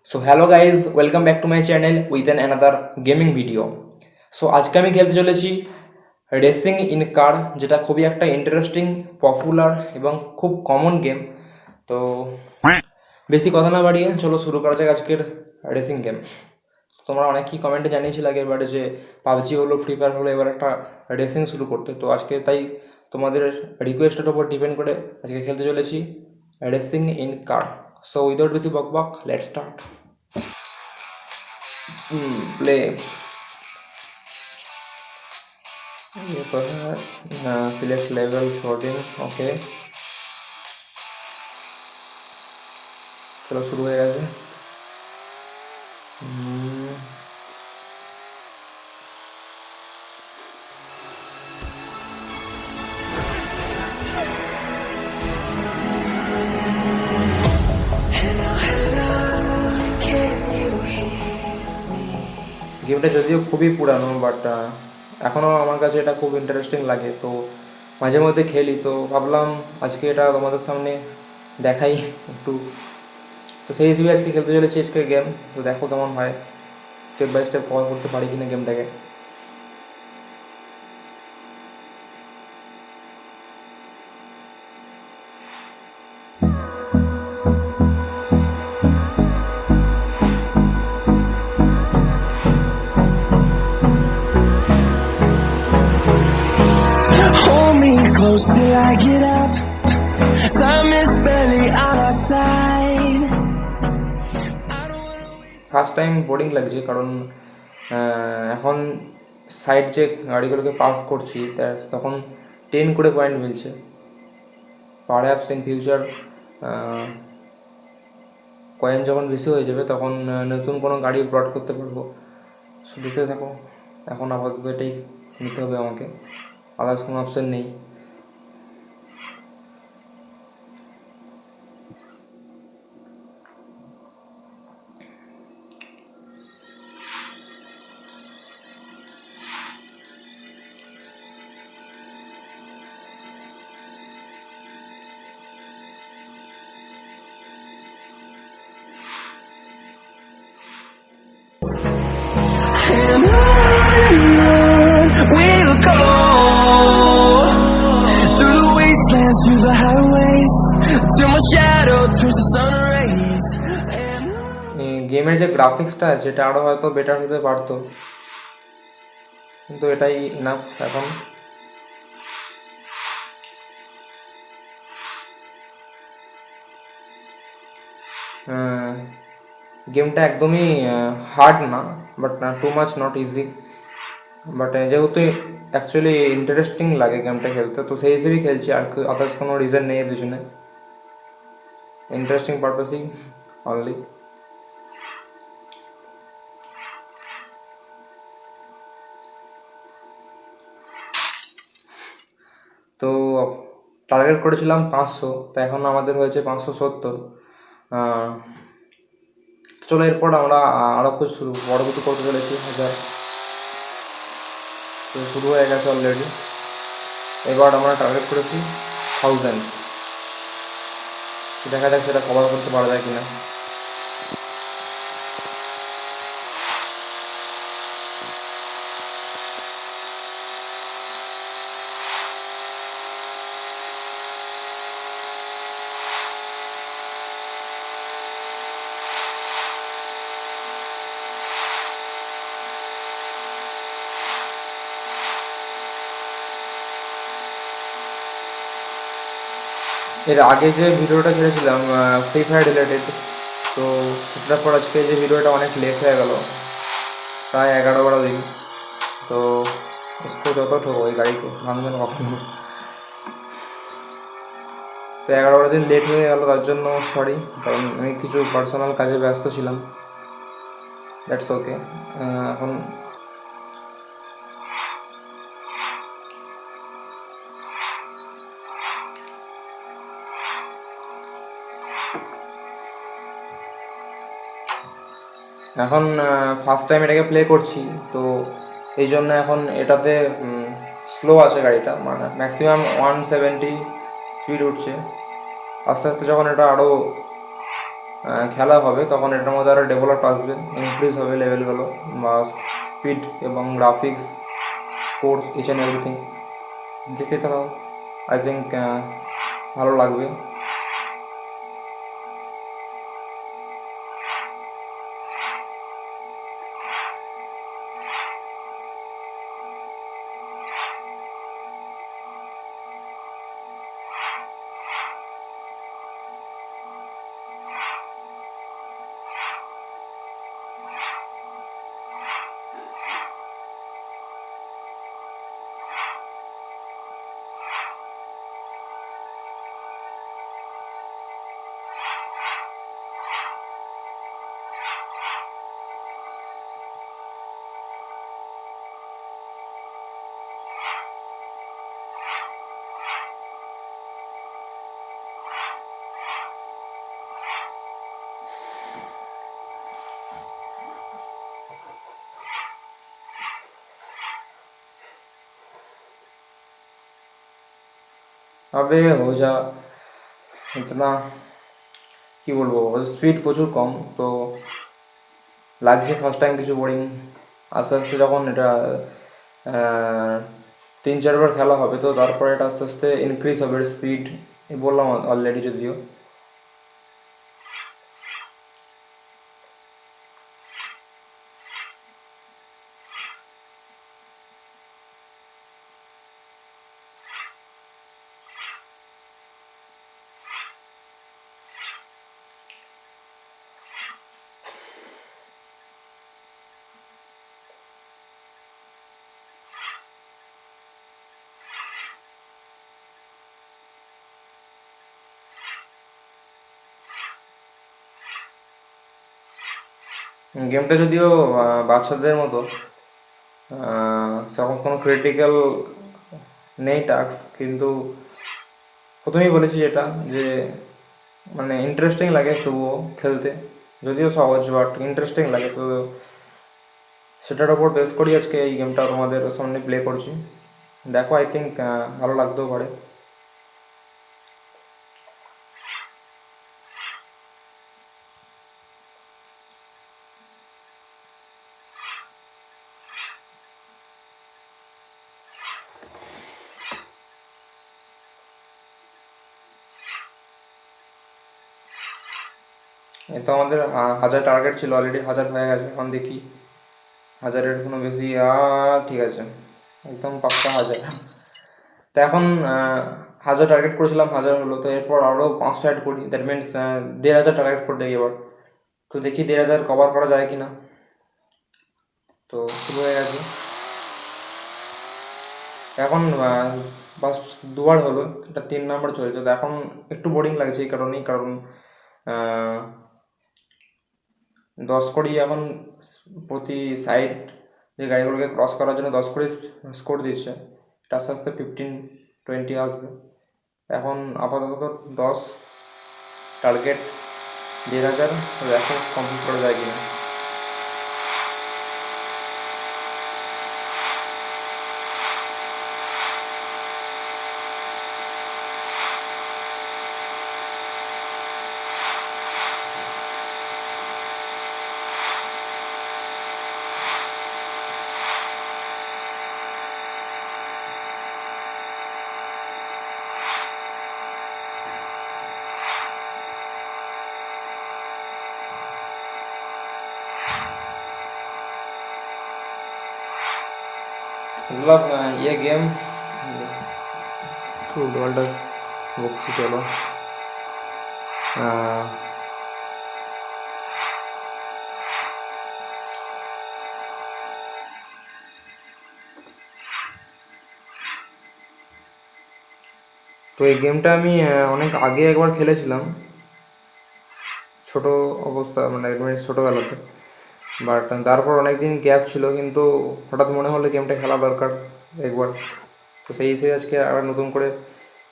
So hello guys, welcome back to my channel with an another gaming video. So আজকে আমি খেলতে চলেছি racing in কার, যেটা খুবই একটা ইন্টারেস্টিং, পপুলার এবং খুব কমন গেম। তো বেশি কথা না বাড়িয়ে চলো শুরু করা যাক আজকের রেসিং গেম। তোমরা অনেকেই কমেন্টে জানিয়েছিলে আগের বারে যে পাবজি হলো, ফ্রি ফায়ার হলো, এবার একটা রেসিং শুরু করতে। তো আজকে তাই তোমাদের রিকোয়েস্টের ওপর ডিপেন্ড করে আজকে খেলতে চলেছি racing in car. So without বেশি বক বক, লেটস স্টার্ট। प्ले ये तो है। Select level 14। ओके, चलो शुरू हो गया। গেমটা যদিও খুবই পুরানো, বাট এখনও আমার কাছে এটা খুব ইন্টারেস্টিং লাগে। তো মাঝে মধ্যে খেলি, তো ভাবলাম আজকে এটা তোমাদের সামনে দেখাই একটু। তো সেই হিসেবে আজকে খেলতে চলেছি আজকে গেম। তো দেখো কেমন হয়, স্টেপ বাই স্টেপ কভার করতে পারি কিনা গেমটাকে। Hold me close till I get up. Time is barely on our side. First time boring লাগছে, কারণ এখন সাইড যে গাড়িগুলোকে পাস করছি তখন 10 করে পয়েন্ট মিলছে। পারহ্যাপস ইন ফিউচার কয়েন যখন বেশি হয়ে যাবে তখন নতুন কোনো গাড়ি ব্রড করতে পারবো। দেখতে থাকো, এখন আপাতত এটাই নিতে হবে আমাকে, আদার্স কোনো অপশান নেই। And on we'll go, through the wastelands, through the highways, till my shadow turns to sun rays. গেমের যে গ্রাফিক্সটা আছে এটা আরও হয়তো বেটার হতে পারতো, কিন্তু এটাই ইনাফ এখন। গেমটা একদমই হার্ড না, but too much not easy. But যেহেতু অ্যাকচুয়ালি ইন্টারেস্টিং লাগে গেমটা খেলতে, তো সেই হিসেবেই খেলছি, আর আদার্স কোনো রিজন নেই এর পিছনে, ইন্টারেস্টিং পারপাসই অনলি। তো টার্গেট করেছিলাম 500, তো এখন আমাদের হয়েছে 570। চলো এরপর আমরা আরও কিছু বড় কিছু করতে চলেছি 1000। তো শুরু হয়ে গেছে অলরেডি, এবার আমরা টার্গেট করেছি 1000। দেখা যাক সেটা কভার করতে পারা যায় কিনা। এর আগে যে ভিডিওটা ছেড়েছিলাম ফ্রি ফায়ার রিলেটেড, তো সেটার পর আজকে যে ভিডিওটা অনেক লেট হয়ে গেল, প্রায় 11-12 দিন। তো যত ঠোকো ওই গাড়িকে ভাঙবে না কখনো। তো 11-12 দিন লেট হয়ে গেল, তার জন্য সরি, কারণ আমি কিছু পার্সোনাল কাজে ব্যস্ত ছিলাম। That's okay. এখন এখন ফার্স্ট টাইম এটাকে প্লে করছি, তো এই জন্য এখন এটাতে স্লো আছে গাড়িটা, মানে ম্যাক্সিমাম 170 স্পিড উঠছে। আস্তে আস্তে যখন এটা আরও খেলা হবে তখন এটার মধ্যে আরও ডেভেলপ আসবে, ইনক্রিজ হবে লেভেলগুলো বা স্পিড এবং graphics sports each and everything. দেখে তারাও আই থিঙ্ক ভালো লাগবে। अबे हो जा इतना, কি বলবো, স্পিড প্রচুর কম তো লাগছে ফার্স্ট টাইম কিছু বোরিং। আস্তে আস্তে যখন এটা 3-4 বার খেলা হবে তো তারপরে এটা আস্তে আস্তে ইনক্রিজ হবে স্পিড, বললাম অলরেডি যদিও। গেমটা যদিও বাচ্চাদের মতো, তখন কোনো ক্রিটিক্যাল নেই টাস্ক, কিন্তু প্রথমেই বলেছি যেটা যে মানে ইন্টারেস্টিং লাগে তবুও খেলতে, যদিও সহজ বাট ইন্টারেস্টিং লাগে। তো সেটার ওপর বেস করি আজকে এই গেমটা তোমাদের সামনে প্লে করছি। দেখো আই থিঙ্ক ভালো লাগতেও পারে। এই তো আমাদের 1000 টার্গেট ছিল, অলরেডি 1000 হয়ে গেছে। এখন দেখি 1000-এর কোনো বেশি, ঠিক আছে একদম পাক্কা 1000। তো এখন 1000 টার্গেট করেছিলাম, 1000 হলো, তো এরপর আরও 500 অ্যাড করি, দ্যাট মিনস 1500 টার্গেট করতে এবার। তো দেখি 1500 কভার করা যায় কি না। তো শুরু হয়ে গেছে এখন, ফার্স্ট 2বার হলো, এটা 3 নাম্বার চলছে। তো এখন একটু বোরিং লাগছে এই কারণেই, কারণ 10 কোটি এখন প্রতি সাইড যে গাড়িগুলোকে ক্রস করার জন্য 10 কোটি স্কোর দিচ্ছে, এটা আস্তে আস্তে 15-20 আসবে। এখন আপাতত 10 টার্গেট 1500, এখন কমপ্লিট করা যায় কিনা। मतलब ये गेम वर्ल्ड बक्सी चलो তো এই গেমটা আমি অনেক আগে একবার খেলেছিলাম ছোট অবস্থা, মানে ছোটোবেলাতে, বাট তারপর অনেক দিন গ্যাপ ছিল, কিন্তু হঠাৎ মনে হলো গেমটা খেলা দরকার একবার। তো সেই হিসেবে আজকে আবার নতুন করে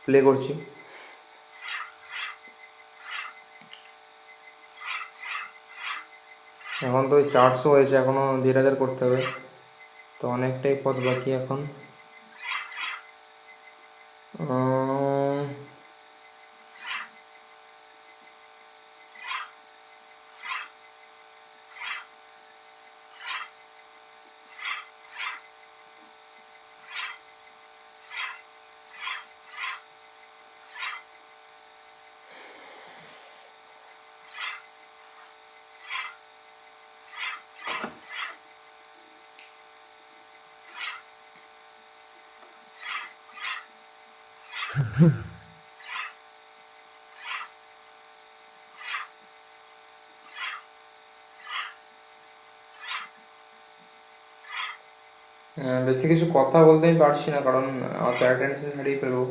প্লে করছি। এখন তো 400 হয়েছে, এখনও 1500 করতে হবে, তো অনেকটাই পথ বাকি এখন। বেশি কিছু কথা বলতে আমি পারছি না, কারণ অত অ্যাটেনশন হারিয়ে ফেলবো,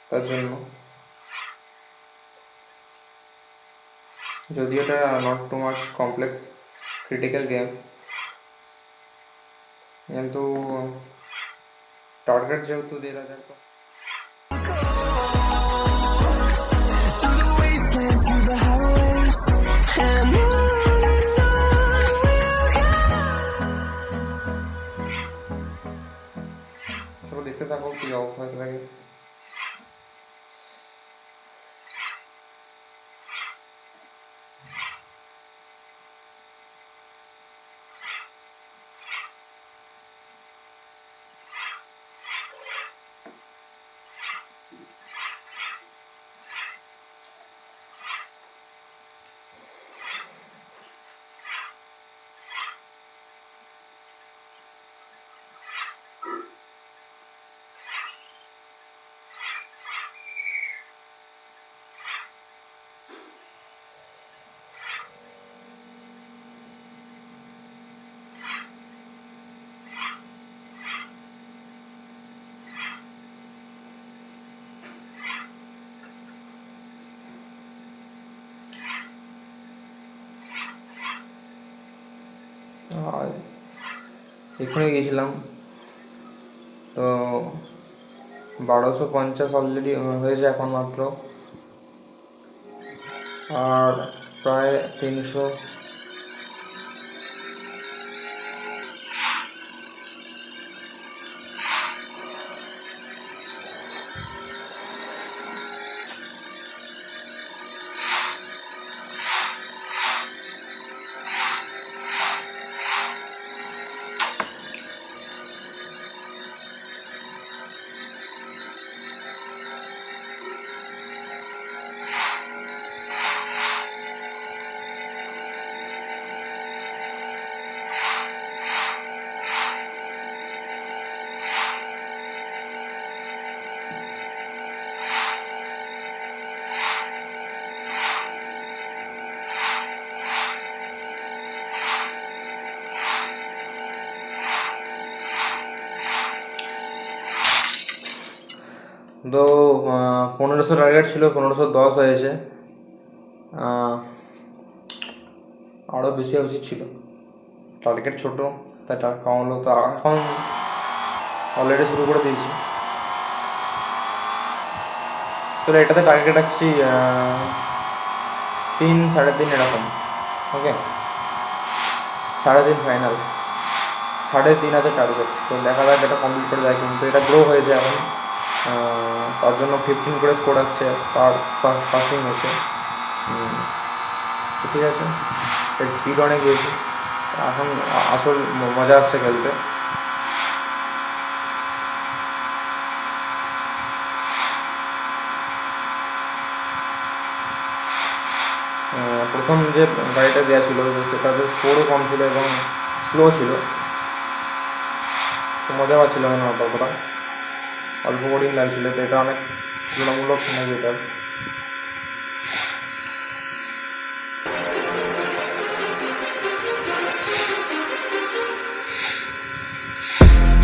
তার জন্য। যদিও এটা not too much complex critical game, কিন্তু টার্গেট যেহেতু 1,500 তো Through the wastelands, through the highways, and on চলো দেখতে থাকো কি অবস্থা হতে লাগে। আর এখানে গেছিলাম তো 1250 অলরেডি হয়েছে এখন মাত্র, আর প্রায় 300। তো 1500 টার্গেট ছিল, 1510 হয়েছে। আরও বেশি হওয়া উচিত ছিল, টার্গেট ছোটো তাই টাকা কম হলো। তো এখন অলরেডি শুরু করে দিয়েছি। তো এটাতে টার্গেট রাখছি 3, 3.5 এরকম। ওকে, 3.5 ফাইনাল, 3,500 টার্গেট। তো দেখা যাক এটা কমপ্লিট করে যায়, কিন্তু এটা গ্রো হয়েছে এখন, তার জন্য 15 করে স্কোর আসছে পার পাসিং হচ্ছে। ঠিক আছে, এর স্পিড অনেক বেশি, এখন আসল মজা আসছে খেলতে। প্রথম যে গাড়িটা দেওয়া ছিল সেটাতে স্কোরও কম ছিল এবং স্লো ছিল, তো মজা পাচ্ছিল না অতটা, অল্প বোরিং লাগছিল। তো এটা অনেক তুলনামূলক সময় better.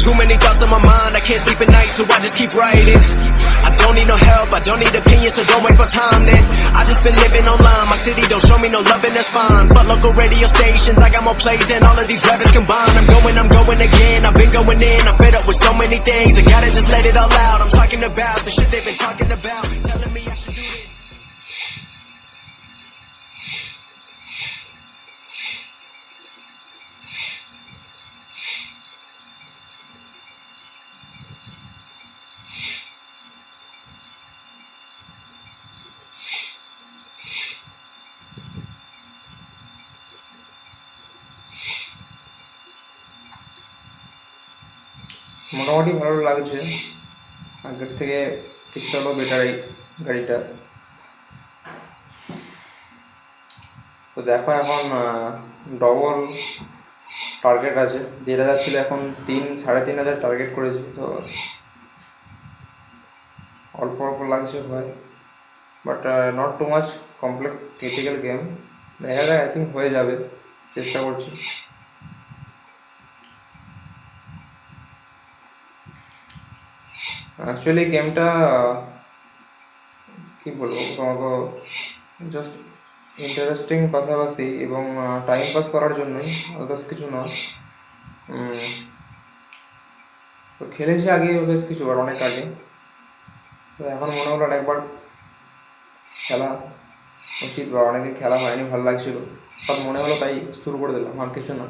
Too many thoughts on my mind, I can't sleep at night, so I just keep writing. I don't need no help, I don't need opinions, so don't waste my time then. I just been living online, my city don't show me no love and that's fine. But local radio stations, I got more plays than all of these rappers combined. I'm going again, I've been going in, I'm fed up with so many things. I gotta just let it all out, I'm talking about the shit they've been talking about, telling me I should do this. মোটামুটি ভালো লাগছে, আগের থেকে কিছুটা হলেও better এই গাড়িটা। তো দেখো এখন ডবল টার্গেট আছে, 1,500 ছিল, এখন 3, 3,500 টার্গেট করেছি। তো লাগছে হয়, but not too much complex critical game. দেখা যায়, আই থিঙ্ক হয়ে যাবে, চেষ্টা করছি। অ্যাকচুয়ালি গেমটা কী বলবো তোমাকে, জাস্ট ইন্টারেস্টিং পাশাপাশি এবং টাইম পাস করার জন্যই, আদার্স কিছু না। তো খেলেছি আগে বেশ কিছুবার, অনেক আগে। তো এখন মনে হলো একবার খেলা উচিত, বা অনেকদিন খেলা হয়নি, ভালো লাগছিল, সব মনে হলো, তাই শুরু করে দিলাম, আর কিছু না।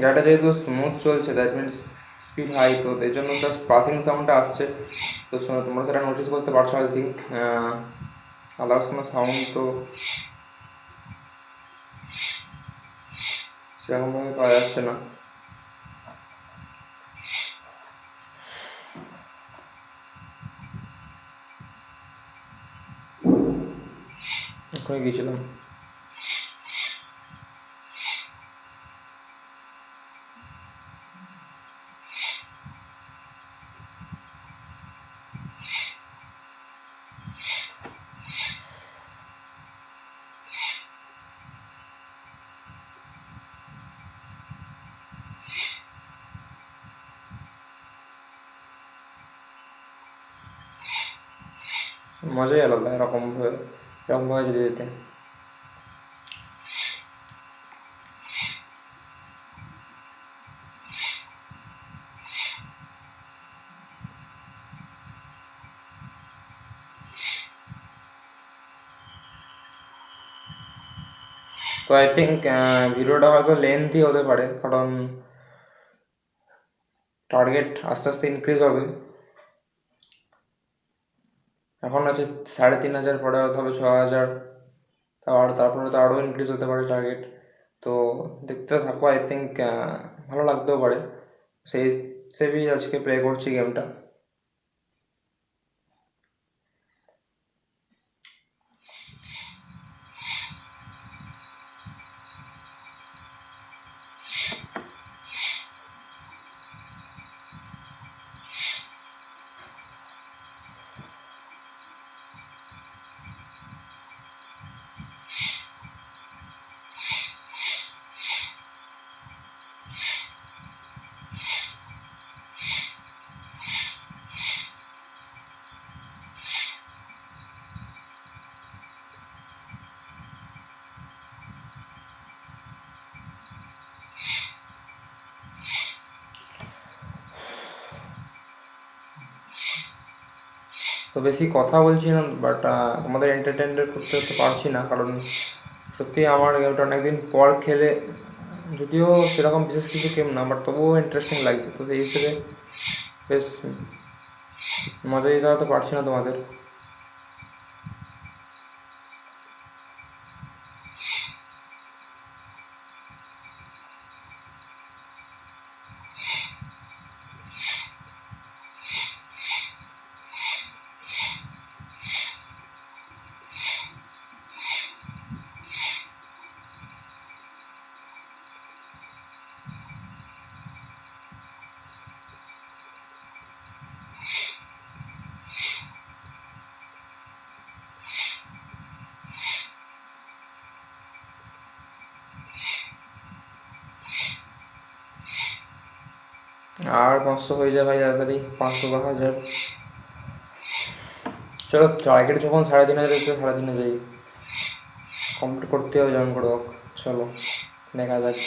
গাড়িটা যেহেতু স্মুথ চলছে, দ্যাট মিনস স্পিড হাই, তো এই জন্য জাস্ট পাসিং সাউন্ডটা আসছে। তো তোমরা সেটা নোটিস করতে পারছো, আই থিঙ্ক। আদার্স কোনো সাউন্ড তো সেরকমভাবে পাওয়া যাচ্ছে না। ওখানে গিয়েছিলাম। মজাই আলাদা এরকমভাবে যেতে যেতে। তো আই থিঙ্ক ভিডিওটা হয়তো লেন্থই হতে পারে, কারণ টার্গেট আস্তে আস্তে ইনক্রিজ হবে। এখন আছে 3,500, পরে হয়তো হবে 6,000, তারপরে তো আরও ইনক্রিজ হতে পারে টার্গেট। তো দেখতে থাকো, আই থিঙ্ক ভালো লাগতেও পারে। সেই হিসেবেই আজকে প্লে করছি গেমটা। তো বেশি কথা বলছি না, বাট আমাদের এন্টারটেনমেন্ট করতে পারছি না, কারণ সত্যি আমার গেমটা অনেকদিন পর খেলে, যদিও সেরকম বিশেষ কিছু গেম না, বাট তবুও ইন্টারেস্টিং লাগছে। তো সেই হিসেবে বেশ মজা দিতে হয়তো পারছি না তোমাদের। আর 500 হয়ে যায় ভাই তাড়াতাড়ি, 500 বা 1,000। চলো, টার্গেট যখন 3,500 হচ্ছে, 3,500 যাই, কমপ্লিট করতে হবে যেমন করে হোক। চলো দেখা যাক।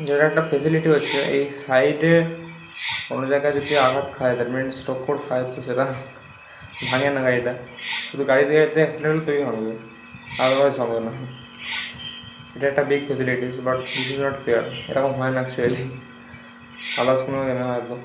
যেটা একটা ফেসিলিটি হচ্ছে, এই সাইডে কোনো জায়গায় যদি আঘাত খায়, দ্যাট মিনস টক্কর খায়, তো সেটা ভাঙে না গাড়িটা, শুধু গাড়িতে অ্যাক্সিডেন্ট হলে তৈরি হবে, আদারওয়াইজ হবে না। এটা একটা big facilities, but this is not fair. এরকম হয় না অ্যাকচুয়ালি, আদার্স কোনো গেমে হয়তো।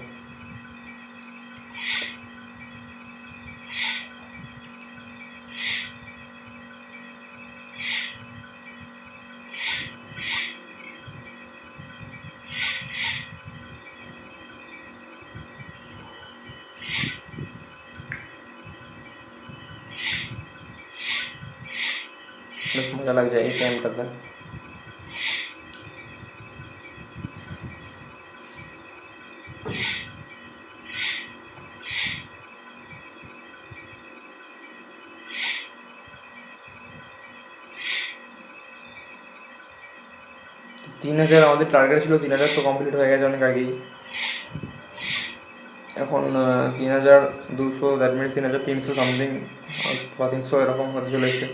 मज़ा लग जाए टाइमটাতে। তিন হাজার আমাদের টার্গেট ছিল, 3000 তো কমপ্লিট হয়ে গেছে অনেক আগেই। এখন 3200, দ্যাট মিনস 3300 সামথিং বা 300 এরকম হতে চলেছে।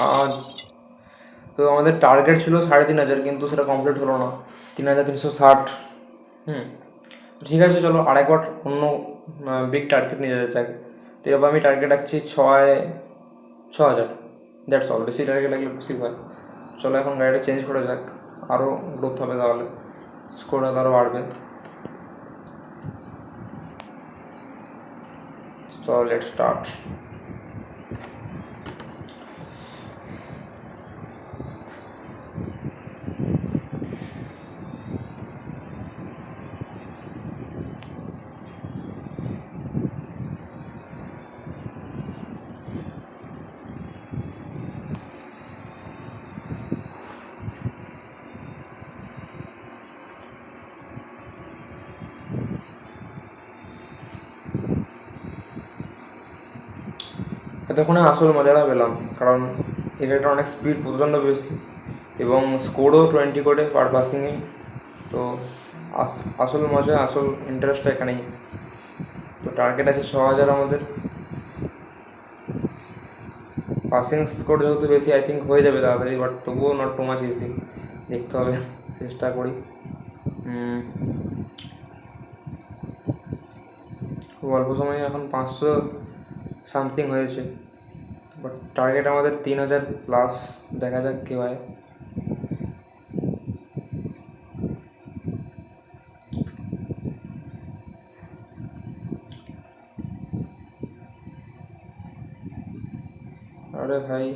আর তো আমাদের টার্গেট ছিল 3500, কিন্তু সেটা কমপ্লিট হলো না, 3360। ঠিক আছে, চলো আরেকবার অন্য বিগ টার্গেট নিয়ে যেতে চাই। তো এবার আমি টার্গেট রাখছি 6000, দ্যাটস অল। বেশি টার্গেট লাগলে বেশি হয়। চলো এখন গাড়িটা চেঞ্জ করে যাক, আরও গ্রোথ হবে, তাহলে স্কোরটা আরও বাড়বে। তো লেটস স্টার্ট। এতক্ষণে আসল মজাটা পেলাম, কারণ এটাটা অনেক স্পিড প্রচণ্ড বেশি এবং স্কোরও 20 করে পার পাসিংয়ে। তো আসল মজা, আসল ইন্টারেস্টটা এখানেই। তো টার্গেট আছে 6000 আমাদের। পাসিং স্কোর যেহেতু বেশি, আই থিঙ্ক হয়ে যাবে তাড়াতাড়ি, বাট তবুও নট টু মাচ ইজি, দেখতে হবে, চেষ্টা করি। খুব অল্প সময়ে এখন 500 সামথিং হয়েছে, বাট টার্গেট আমাদের 3000 প্লাস। দেখা যাক কী হয়। আরে ভাই,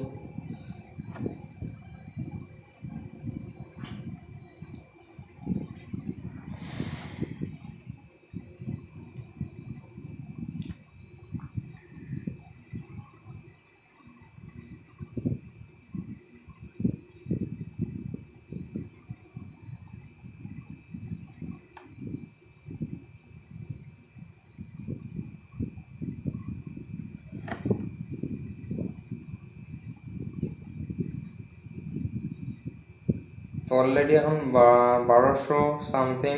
তো অলরেডি এখন 1200 সামথিং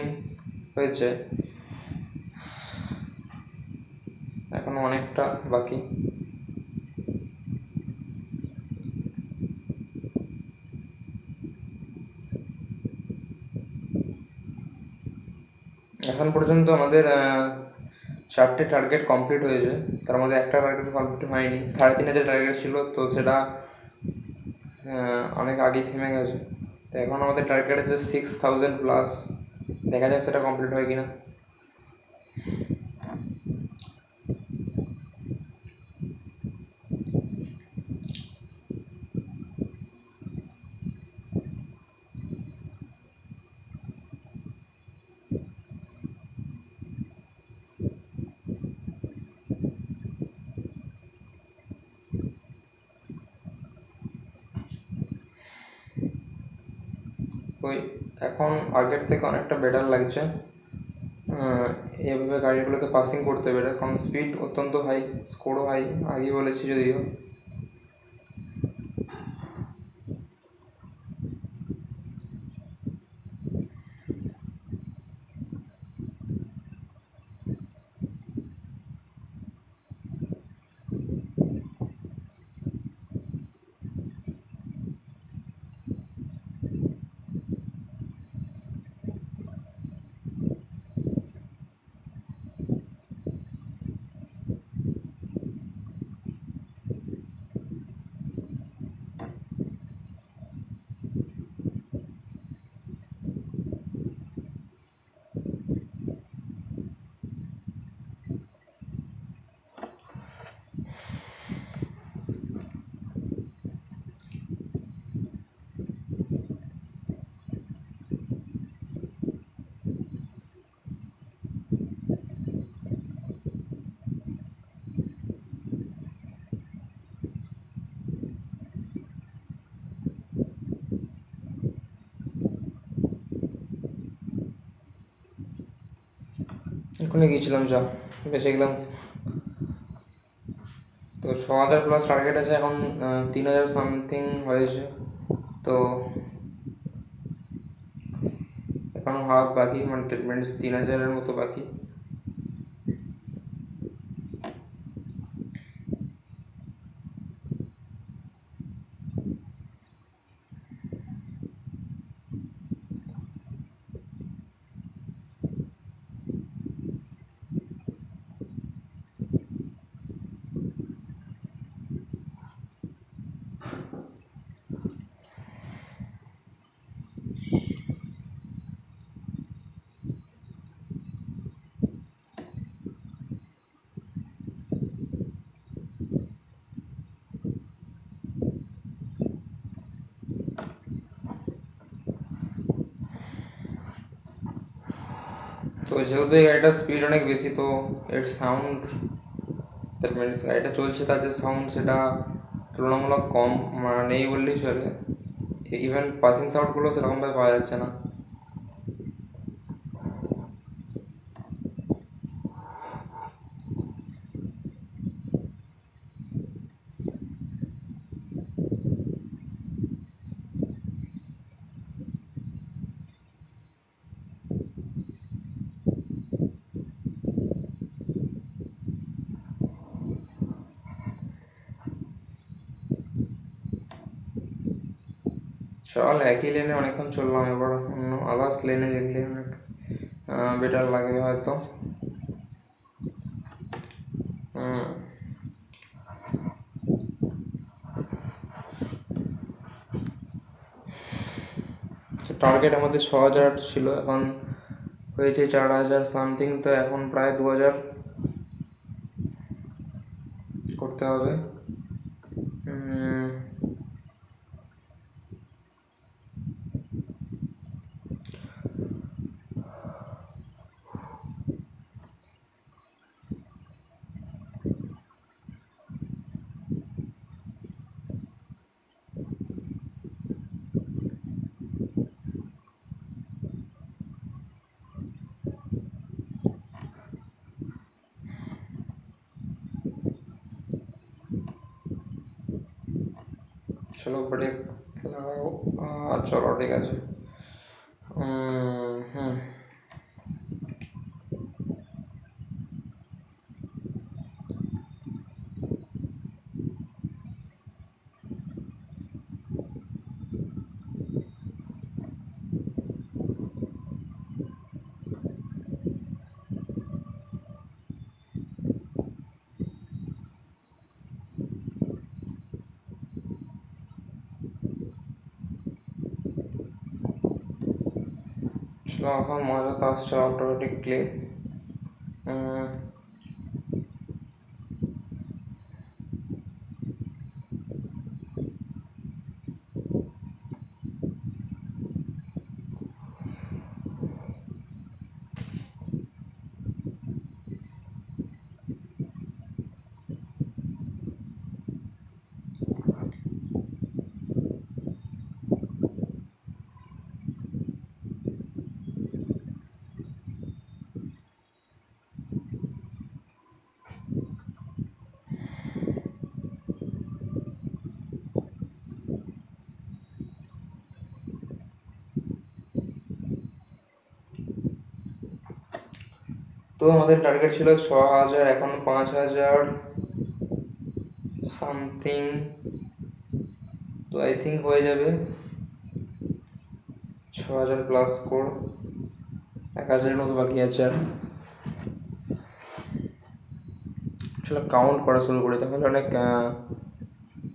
হয়েছে, এখন অনেকটা বাকি। এখন পর্যন্ত আমাদের 4টে টার্গেট কমপ্লিট হয়েছে, তার মধ্যে একটা টার্গেট কমপ্লিট হয়নি। 3500 টার্গেট ছিল, তো সেটা অনেক আগেই থেমে গেছে। তো এখন আমাদের টার্গেট আছে 6000 প্লাস, দেখা যাক সেটা কমপ্লিট হয় কিনা। তো এখন আগের থেকে অনেকটা বেটার লাগছে। এভাবে গাড়িগুলোকে পাসিং করতে পেরে, কারণ স্পিড অত্যন্ত হাই, স্কোরও হাই, আগেই বলেছি যদিও। এক্ষুনি গিয়েছিলাম, যা বেঁচে গেলাম। তো 6,000 প্লাস টার্গেট আছে, এখন 3,000 সামথিং হয়েছে। তো এখনো হাফ বাকি, মানে ট্রিটমেন্ট 3,000-এর মতো বাকি। তো যেহেতু এই গাড়িটার স্পিড অনেক বেশি, তো এর সাউন্ড, দ্যাট মিনস গাড়িটা চলছে তার যে সাউন্ড, সেটা তুলনামূলক কম, মানে নেই বললেই চলে। ইভেন পাসিং সাউন্ডগুলো সেরকমভাবে পাওয়া যাচ্ছে না। চল, একই লেনে অনেকক্ষণ চললাম, এবার অন্য আদার্স লেনে দেখলে অনেক বেটার লাগবে হয়তো। টার্গেট আমাদের 6,000 ছিল, এখন হয়েছে 4,000 সামথিং। তো এখন প্রায় 2,000 করতে হবে। चलो ब्रेक लगाओ। चलो ठीक আছে। হুম। चलो এখন মজা তো আসছে অটোমেটিকলি। তো আমাদের টার্গেট ছিল 6,000, এখন 5,000 সামথিং। তো আই থিঙ্ক হয়ে যাবে 6,000 প্লাস স্কোর। 1,000-এর মতো বাকি আছে। আর চলো কাউন্ট করা শুরু করি, তাহলে অনেক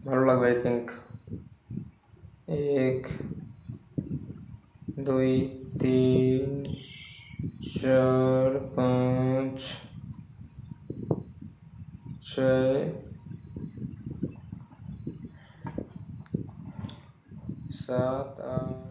ভালো লাগবে আই থিঙ্ক। 1, 2, 3, 4, 5, 6, 7, 8।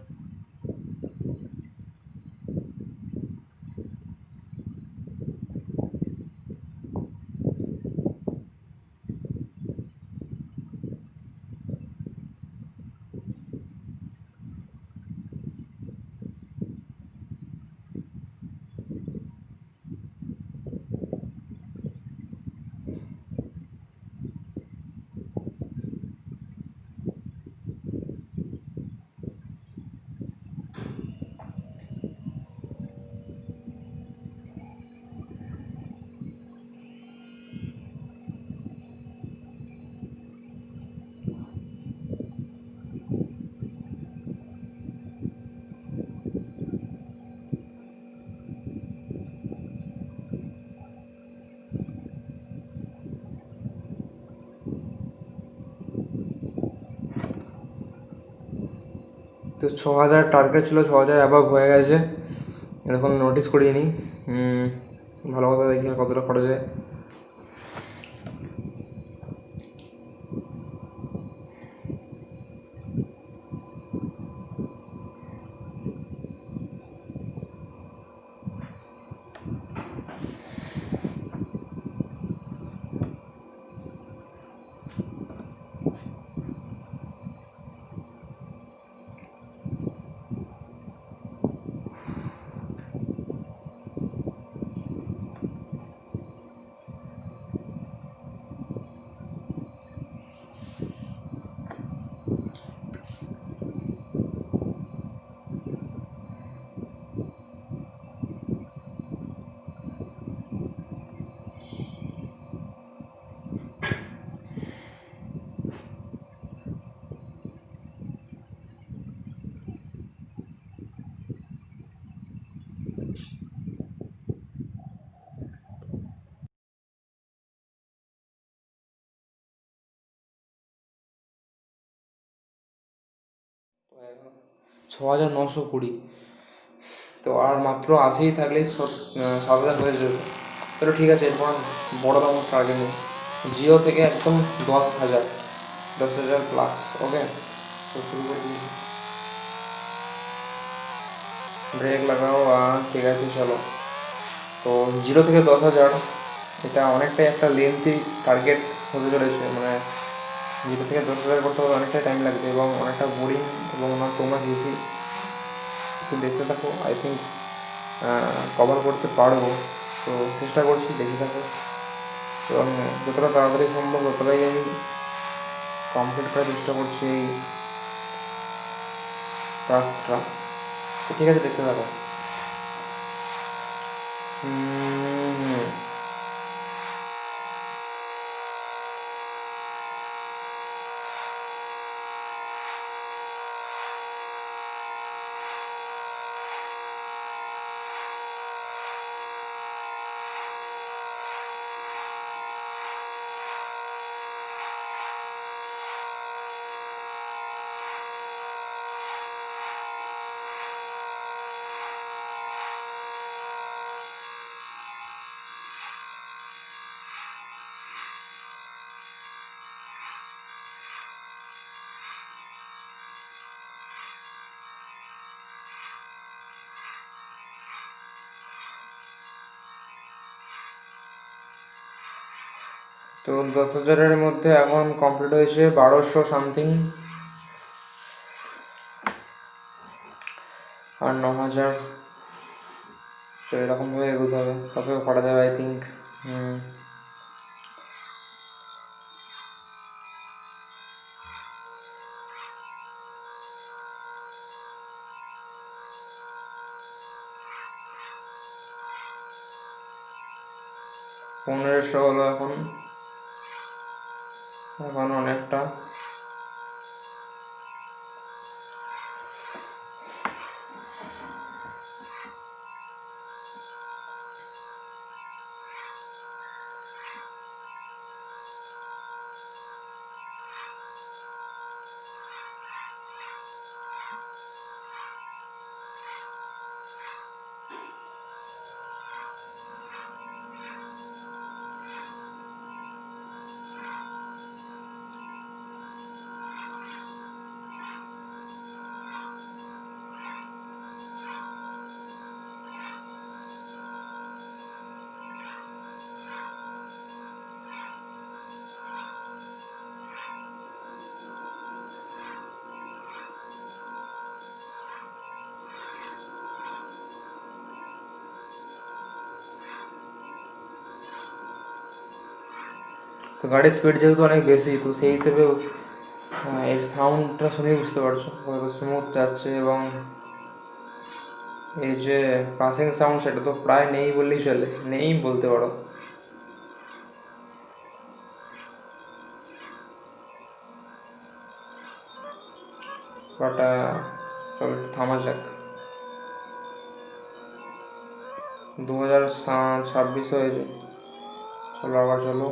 তো 6,000 টার্গেট ছিল, 6,000 অ্যাবাভ হয়ে গেছে, এখন নোটিস করিয়ে নিই। ভালো কথা দেখি আর কতটা খরচ হয়। $6,920, তো আর মাত্র 80 থাকলেই 7,000 হয়ে যাবে। চলো ঠিক আছে, এরপর বড় দাম টার্গেট নেই। জিও থেকে একদম 10,000, 10,000 প্লাস। ওকে, তো শুরু করে দিয়েছি। ব্রেক লাগাও, ঠিক আছে চলো। তো 0 থেকে 10,000, এটা অনেকটাই একটা লেন্থি টার্গেট হতে চলেছে। মানে 0 থেকে 10,000 করতে হবে, অনেকটাই টাইম লাগবে এবং অনেকটা বোরিং, এবং তোমরা বেশি একটু দেখতে থাকো। আই থিঙ্ক কভার করতে পারবো, তো চেষ্টা করছি, দেখে থাকো। এবং যতটা তাড়াতাড়ি সম্ভব ততটাই আমি কমপ্লিট করার চেষ্টা করছি এই টাস্কটা। তো ঠিক আছে, দেখতে থাকো। তো 10,000-এর মধ্যে এখন কমপ্লিট হয়েছে 1,200 সামথিং, আর 9,000। তো এরকমভাবে এগোতে হবে, তবেও করা যাবে আই থিঙ্ক। হুম, 1,500 হলো এখন, এখন অনেকটা। তো গাড়ির স্পিড যেহেতু অনেক বেশি, তো সেই হিসেবে এর সাউন্ডটা শুনেই বুঝতে পারছো কত স্মুথ যাচ্ছে। এবং এই যে পাসিং সাউন্ড, সেটা তো প্রায় নেই বললেই চলে, নেই বলতে পারো। বাট চলো থামা যাক। 2026 হয়েছে, চলো আবার চলো।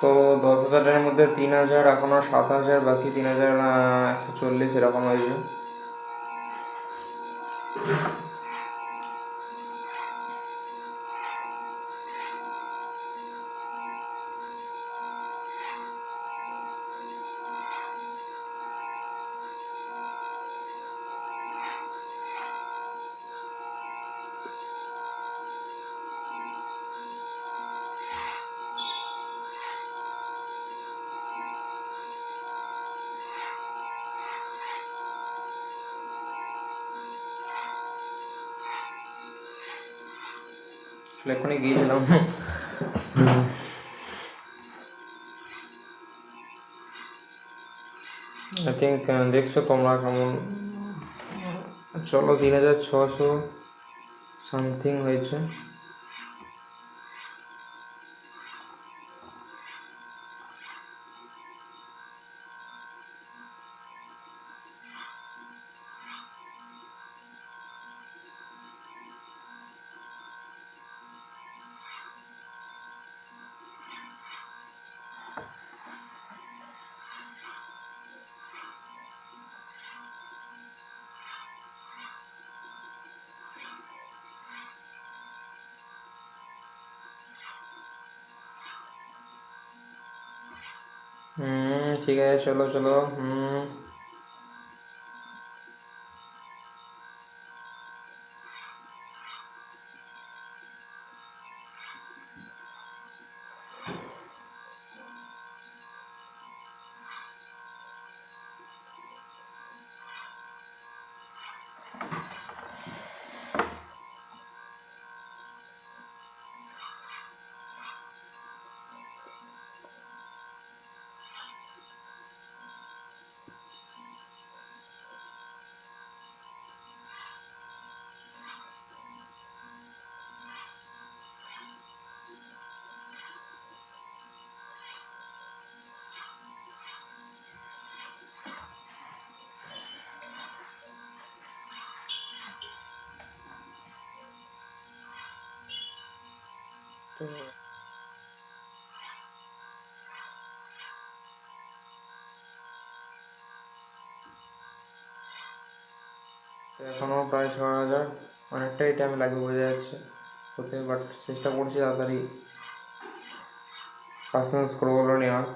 তো 10,000-এর মধ্যে 3,000, এখনও 7,000 বাকি, 3,140 এরকম হয়েছে। এখনই গিয়েছিলাম। আই থিঙ্ক দেখছো তোমরা কেমন। চলো 3,600 সামথিং হয়েছে। ঠিক আছে, চলো চলো। তো এখনও প্রায় 6,000, অনেকটাই টাইম লাগবে বোঝা যাচ্ছে হতে, বাট চেষ্টা করছি তাড়াতাড়ি পার্সোনাল স্ক্রোলও নেওয়ার।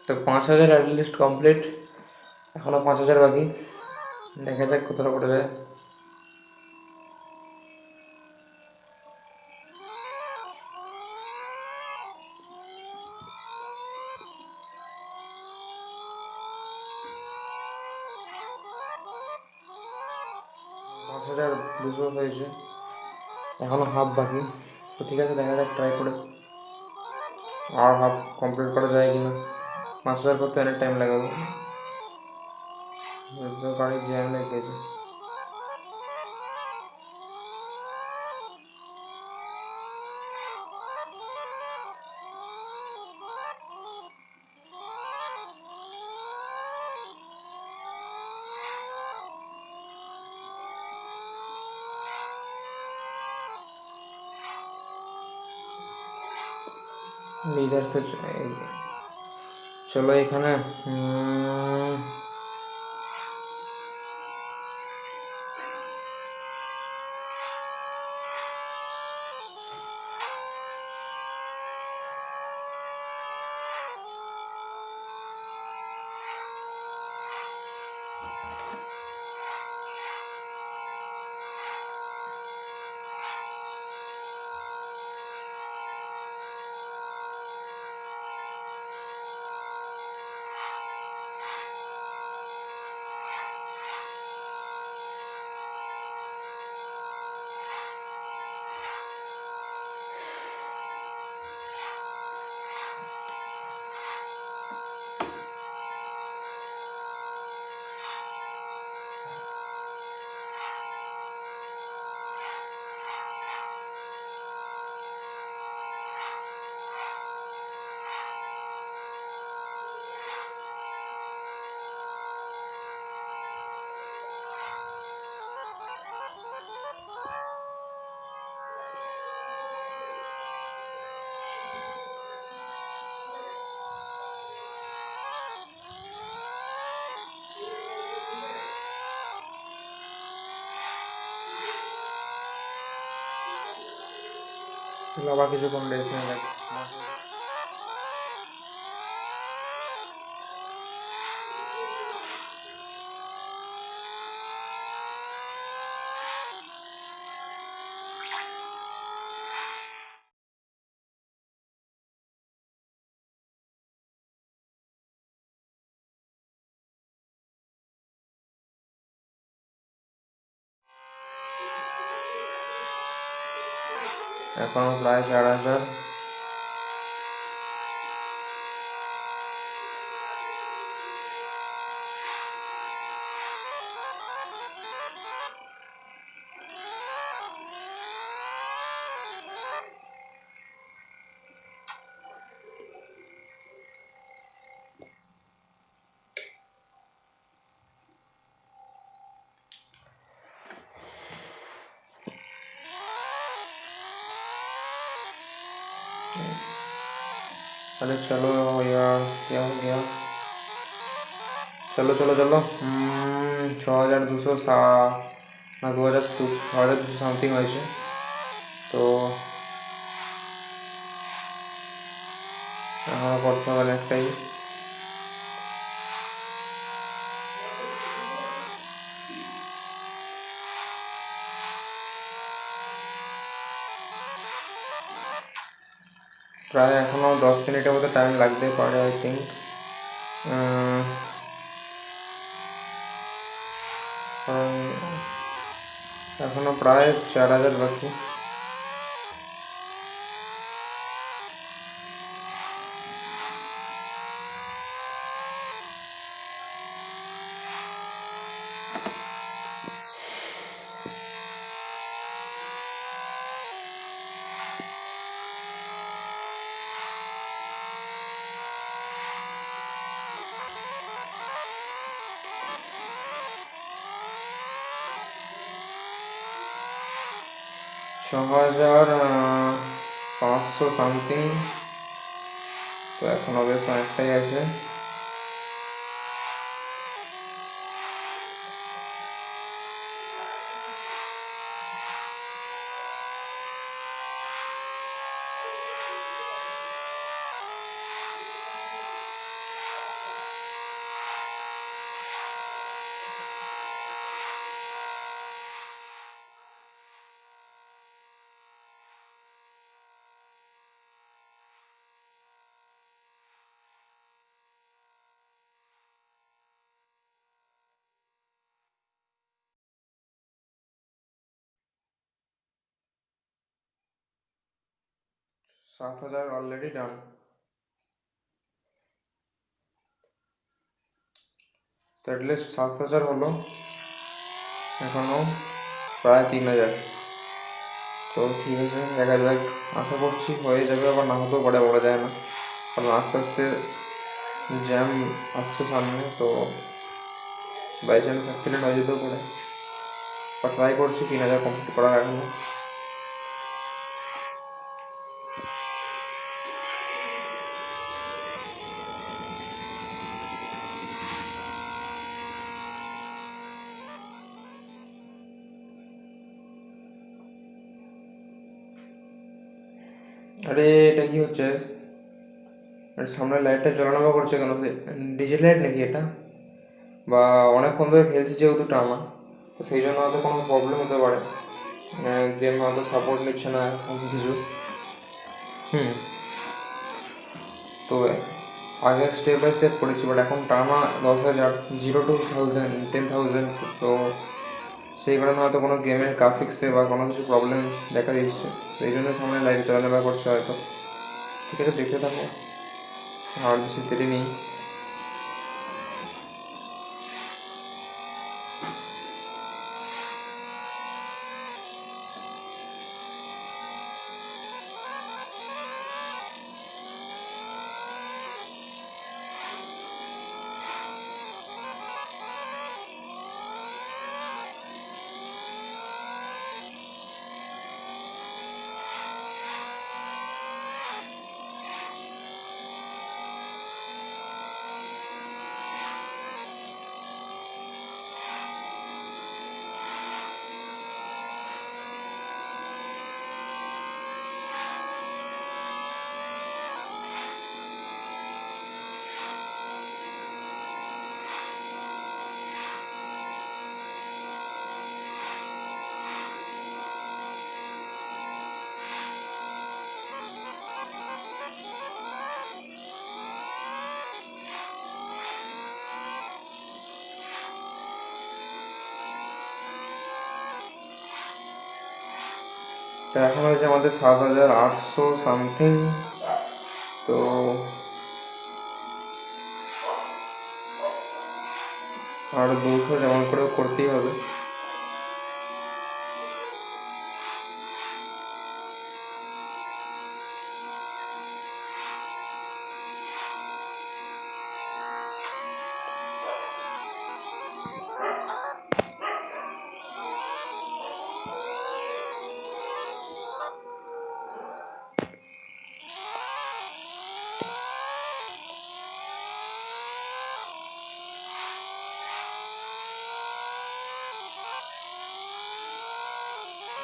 তো 5,000 অ্যাটলিস্ট কমপ্লিট, এখনও 5,000 বাকি। দেখা যাক কতটা করে যায়। পাঁচ হাজার 200 হয়েছে, এখনও হাফ বাকি। তো ঠিক আছে, দেখা যাক ট্রাই করে আর হাফ কমপ্লিট করা যায় কি না। 5,000 করতে অনেক টাইম লাগাবো, গাড়ি জ্যাম লেগে গেছে। इधर से चलो এখানে চলো আবার কিছুক্ষণ রেস্ট নিয়ে যাক। এখনো প্রায় 4,000। अरे चलो यार, क्या हो गया? चलो चलो चलो। 6,200 না 6,200 সামথিং হয়েছে। তো এখনও করতে হবে অনেকটাই। প্রায় এখনও 10 মিনিটের মতো টাইম লাগতে পারে আই থিঙ্ক। কারণ এখনও প্রায় 4,000 বাকি। ছ হাজার 500 সামথিং। তো এখনও বেশ অনেকটাই আছে। সাত হাজার অলরেডি ডান। তো অ্যাটলিস্ট 7,000 হলো। এখনও প্রায় 3,000। তো ঠিক আছে, দেখা যাক। আশা করছি হয়ে যাবে, আবার না হতেও পারে, বলা যায় না। কারণ আস্তে আস্তে জ্যাম আসছে সামনে, তো বাই চান্স অ্যাক্সিডেন্ট হয়ে যেতেও পারে। বা ট্রাই করছি 3,000 কমপ্লিট করার এখনও। আরে এটা কি হচ্ছে? এর সামনে লাইটটা জ্বলানো করছে কেন? ডিজেল লাইট নাকি এটা? বা অনেকক্ষণ ধরে খেলছি যেহেতু টানা, তো সেই জন্য হয়তো কোনো প্রবলেম হতে পারে। গেম হয়তো সাপোর্ট নিচ্ছে না এখন কিছু। তো আগের স্টেপ বাই স্টেপ করেছি, বাট এখন টানা 10,000, 0 to 1,000, 10,000। তো সেই কারণে হয়তো কোনো গেমের গ্রাফিক্সে বা কোনো কিছু প্রবলেম দেখা দিচ্ছে। তো এই জন্য সামনে লাইট জ্বলানো করছে হয়তো। ঠিক আছে, দেখতে থাকো, আর বেশি দেরি নেই। তো এখন হয়েছে আমাদের 7,800 সামথিং। তো আর 200 যেমন করে করতেই হবে।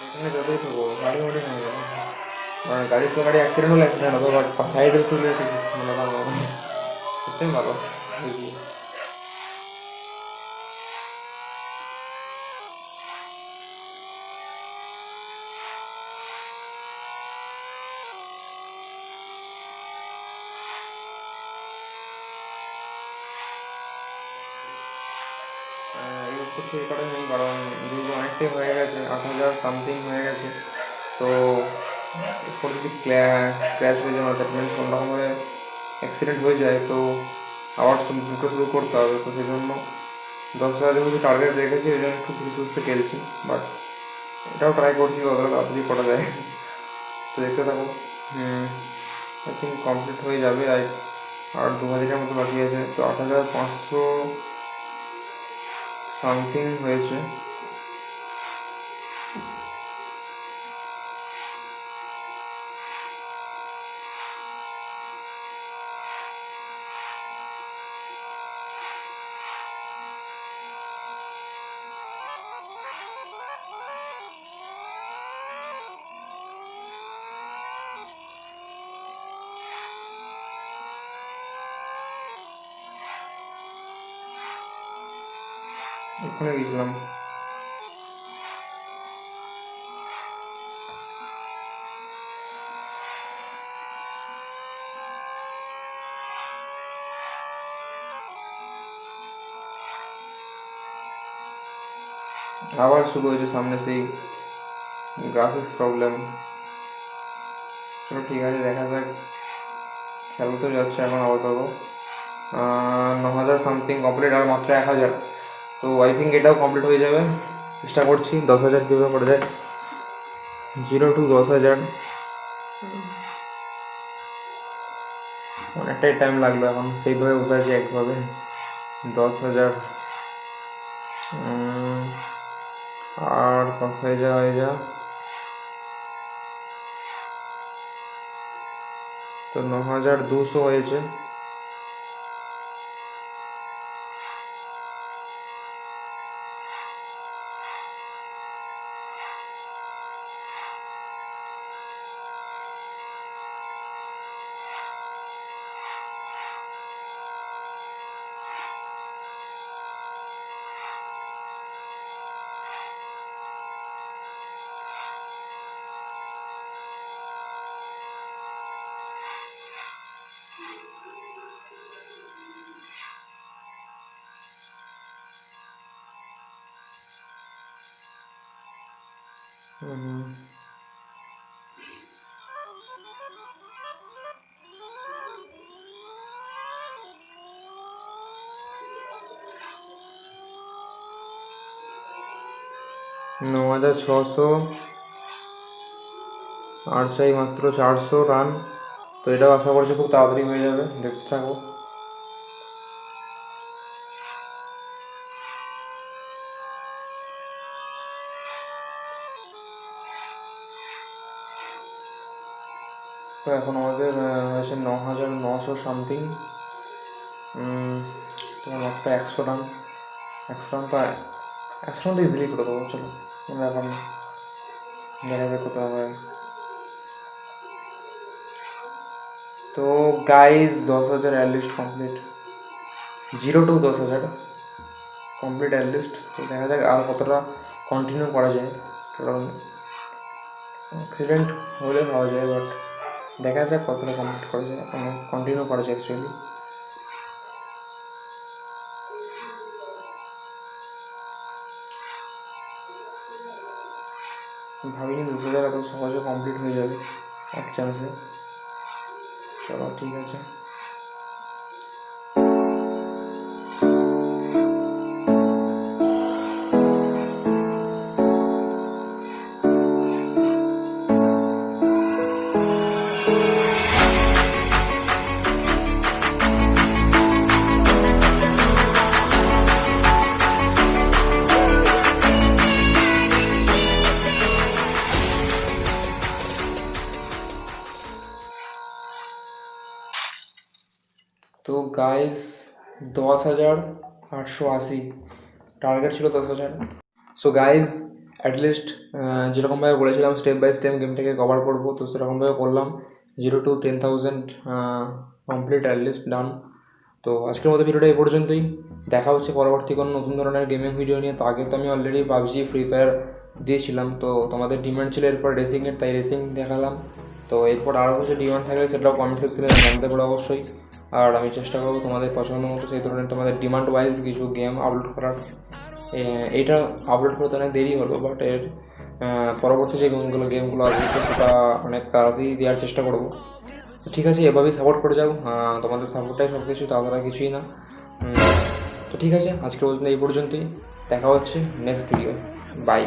এখানে যতই থাকবো গাড়ি ওঠে না, মানে গাড়ির সাথে গাড়ি অ্যাক্সিডেন্ট হলে অ্যাক্সিডেন্ট হবে, বাট সাইডে তুলে মানে ভালো সিস্টেম ভালো। ইউজ করছি এই কারণেই, কারণ যেহেতু অনেকটাই হয়ে গেছে, 8,000 সামথিং হয়ে গেছে। তো এরপর যদি স্ক্র্যাচ হয়ে যায়, দ্যাট মিনস কোনো রকমভাবে অ্যাক্সিডেন্ট হয়ে যায়, তো আবার দুটো শুরু করতে হবে। তো সেই জন্য 10,000 যেহেতু টার্গেট রেখেছি, ওই জন্য একটু ধীরে সুস্থে খেলছি, বাট এটাও ট্রাই করছি কতটা তাড়াতাড়ি করা যায়। তো দেখতে থাকো। আই থিঙ্ক কমপ্লিট হয়ে যাবে। আর 2,000-এর মতো বাকি আছে। তো 8,500 সামথিং হয়েছে। ওখানে গেছিলাম। আবার শুরু হয়েছে সামনে সেই গ্রাফিক্স প্রবলেম। চলো ঠিক আছে, দেখা যাক। খেলা তো যাচ্ছে এখন আপাতত। 9,000 সামথিং কমপ্লিট, আর মাত্র 1,000। তো আই থিঙ্ক এটাও কমপ্লিট হয়ে যাবে। চেষ্টা করছি 10,000 কীভাবে করে যায়। 0 to 10,000 অনেকটাই টাইম লাগবে। এখন সেইভাবে বসে আছি একভাবে। 10,000 আর হয়ে যা। তো 9,200 হয়েছে। হুম। 9,600, আর চাই মাত্র 400 রান। তো এটাও আশা করছি খুব তাড়াতাড়ি হয়ে যাবে, দেখতে থাকো। তো এখন আমাদের হয়েছে 9,900 সামথিং। তো মাত্র 100 রান। 100 রান তো ইজিলি করে দেবো। চলো, কোনো ব্যাপার না, দেখা যাক কোথাও হয়। তো guys 10,000 at least complete. 0 to 10,000 complete at least. তো দেখা যাক আর কতটা কন্টিনিউ করা যায়, কারণ অ্যাক্সিডেন্ট হলে পাওয়া যায়, বাট দেখা যাক কতটা কমপ্লিট করা যায়, কন্টিনিউ করা যায় অ্যাকচুয়ালি। ভাবিনি 10,000 এত সহজে কমপ্লিট হয়ে যাবে এক চান্সে। চলো ঠিক আছে। তো গাইস 10,880 টার্গেট ছিল 10,000। সো গাইস অ্যাটলিস্ট যেরকমভাবে বলেছিলাম স্টেপ বাই স্টেপ গেমটাকে কভার করবো, তো সেরকমভাবে করলাম। 0 to 10,000 কমপ্লিট অ্যাটলিস্ট ডান। তো আজকের মতো ভিডিওটা এই পর্যন্তই। দেখা হচ্ছে পরবর্তী কোনো নতুন ধরনের গেমিং ভিডিও নিয়ে। তো আগে তো আমি অলরেডি পাবজি ফ্রি ফায়ার দিয়েছিলাম, তো তোমাদের ডিমান্ড ছিল এরপর রেসিংয়ের, তাই রেসিং দেখালাম। তো এরপর আরও কিছু ডিমান্ড থাকলে সেটাও কমেন্ট সেকশনে জানতে পারো অবশ্যই। আর আমি চেষ্টা করবো তোমাদের পছন্দ মতো সেই ধরনের তোমাদের ডিমান্ড ওয়াইজ কিছু গেম আপলোড করার। এইটা আপলোড করতে অনেক দেরি হলো, বাট এর পরবর্তী যে গেমগুলো আসবে সেটা অনেক তাড়াতাড়ি দেওয়ার চেষ্টা করবো। ঠিক আছে, এভাবেই সাপোর্ট করে যাও। তোমাদের সাপোর্টটাই সব কিছু, তাছাড়া কিছুই না। তো ঠিক আছে, আজকের এই পর্যন্তই। দেখা হচ্ছে নেক্সট ভিডিও। বাই।